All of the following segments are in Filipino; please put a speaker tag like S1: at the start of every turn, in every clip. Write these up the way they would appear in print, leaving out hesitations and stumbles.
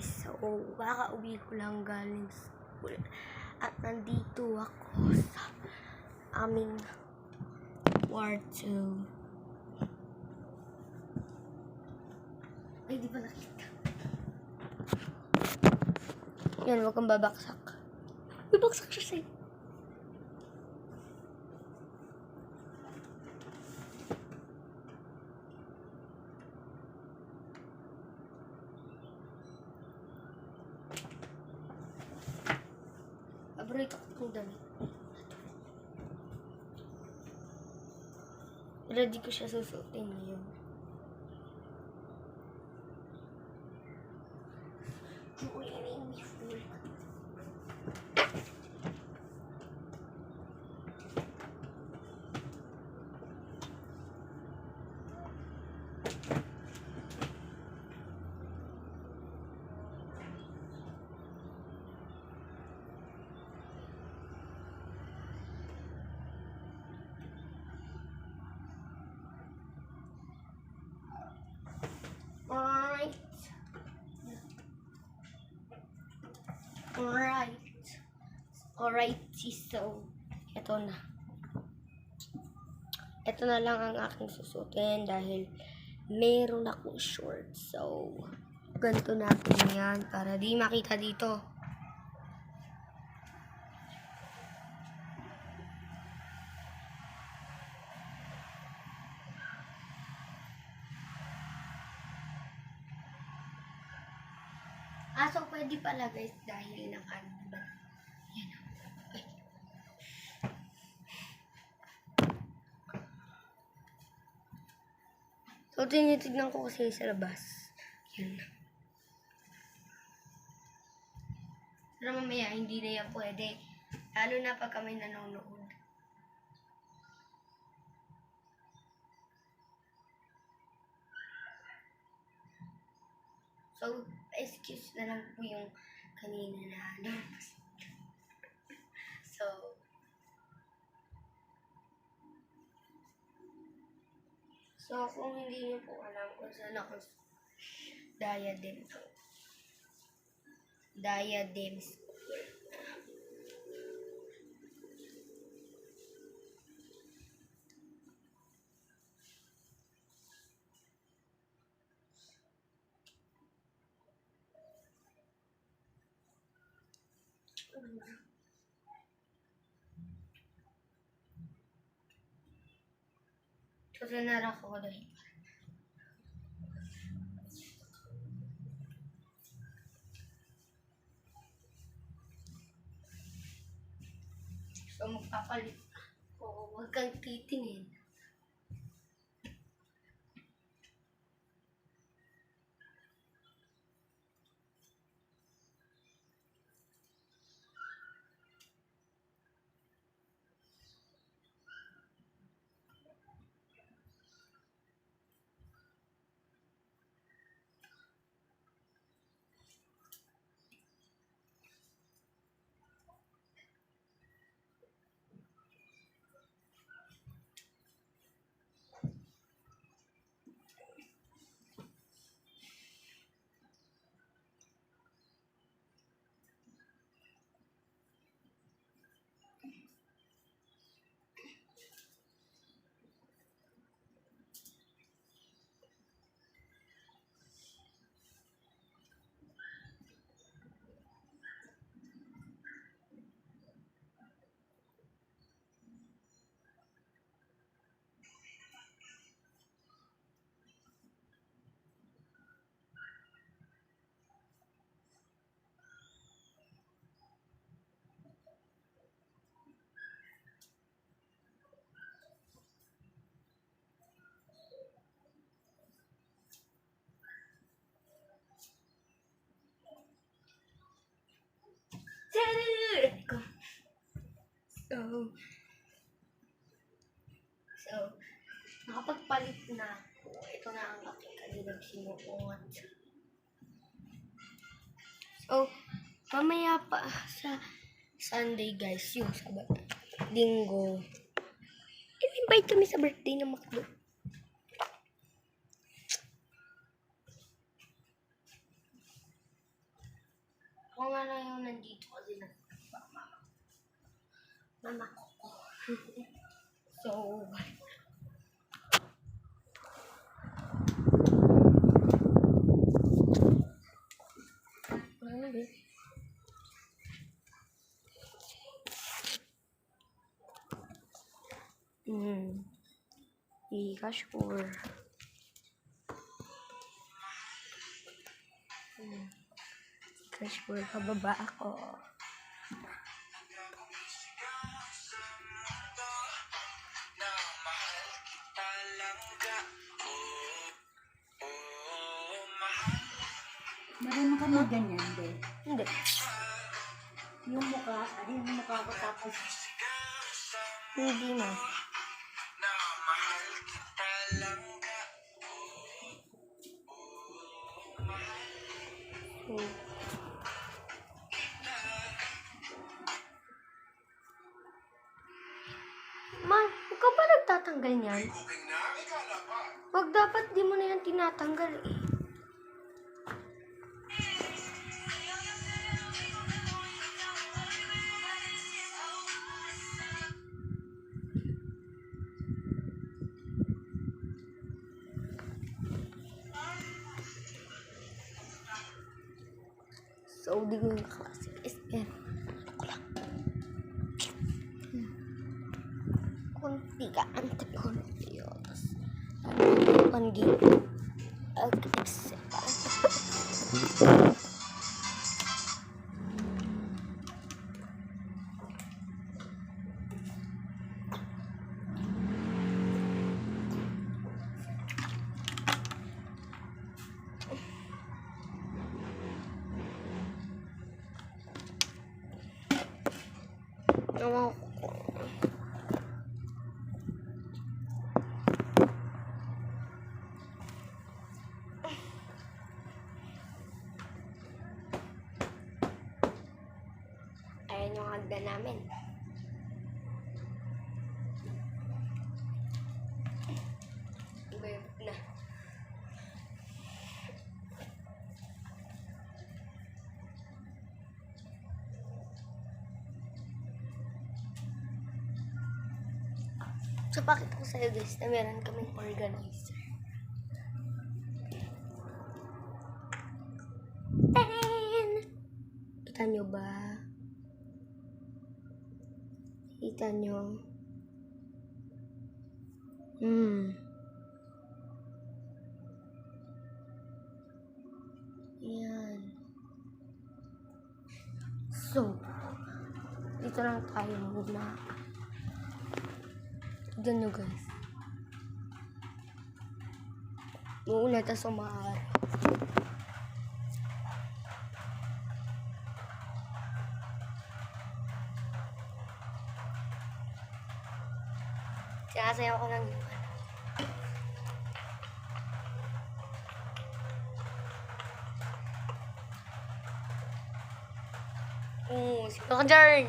S1: guys, so kakauwi ko lang galing school at nandito ako sa aming kwarto. Ay, di ba nakita? Yan, wag kang babaksak. Babaksak siya sa'yo. Paborito ko itong damit. Ready ko siya susuotin ngayon. Alright, so ito na. Ito na lang ang aking susutin dahil meron akong short. So, ganito natin yan para di makita dito. So pwede pala guys dahil ng ano ba? Yan. Ay. So tinitignan ko kasi sa labas. Yan. Pero mamaya hindi na yan pwede. Lalo na pag kami nanonood. So, excuse na lang po yung kanina na ano. So, kung hindi niyo po alam kung saan ako diadem to. Diadem school. So, sinara ko dahil. So, magpapalit ako. Huwag kang titingin. So, nakapagpalit na ako. Ito na ang aking kaninang sinuot. So, mamaya pa sa Sunday guys, yung Sabado, Linggo, in-invite kami sa birthday ng Makdo. mama ko. So, di ka sure. Di ka sure, pababa ako.
S2: Marunong ka na ganyan, be.
S1: Hindi.
S2: Yung mukha ko tapos
S1: Hindi na. Ma, huwag ka ba nagtatanggal niyan? Wag, dapat di mo na yan tinatanggal eh. So, di ko yung classic SN. Ako lang. Kunti ka antipolyo. Tapos, panggit. Ewan ko. Ayan yung hagda namin. Bayot na. So, pakita ko sa'yo guys na meron kaming organizer. Tarin! Kita nyo ba? Kita nyo? Yan. So, dito lang tayo muna. Tignan nyo guys. Muulan tas umaaraw. Sinasayaw ko lang yung sino ka dyan?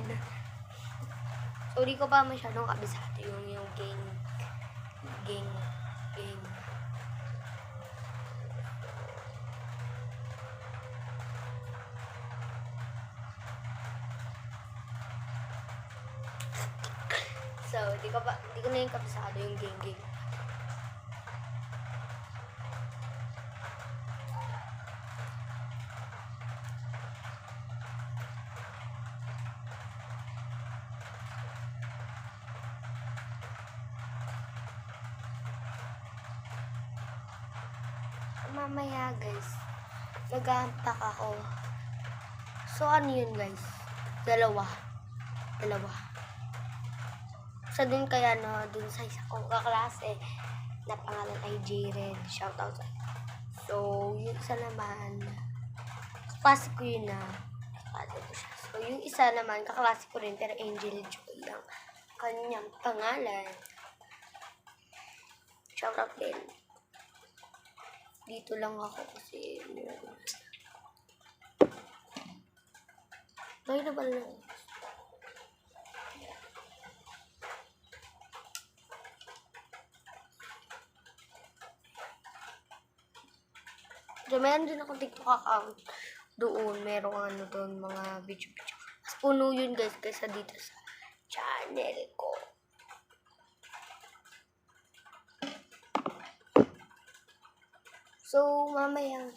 S1: So, di ko pa masyadong kabisado yung gang. So, di ko na yung kabisado yung gang. Mamaya guys, mag-aampak ako. So, ano yun guys? Dalawa. Sa dun kaya no, dun sa isa kong kaklase na pangalan ay J-Red. Shoutout sa. So, yung isa naman, kaklase ko yun na. Kaklase ko siya. So, yung isa naman, kaklase ko rin, pero Angel Joy ang kanyang pangalan. Shoutout din. Dito lang ako kasi tayo na pala. So, meron din akong TikTok account doon. Merong ano doon, mga video. Mas puno yun guys, kaysa dito sa channel ko. So, mamaya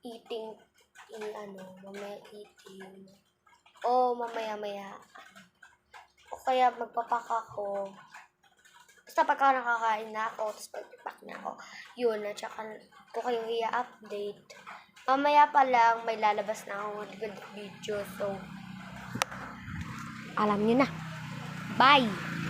S1: eating. O, mamaya-maya. O kaya magpapak ako. Basta pagka nakakain na ako, tapos magpapak na ako. Yun, at saka ko kayo i-update. Mamaya pa lang, may lalabas na akong good video. So, alam nyo na. Bye!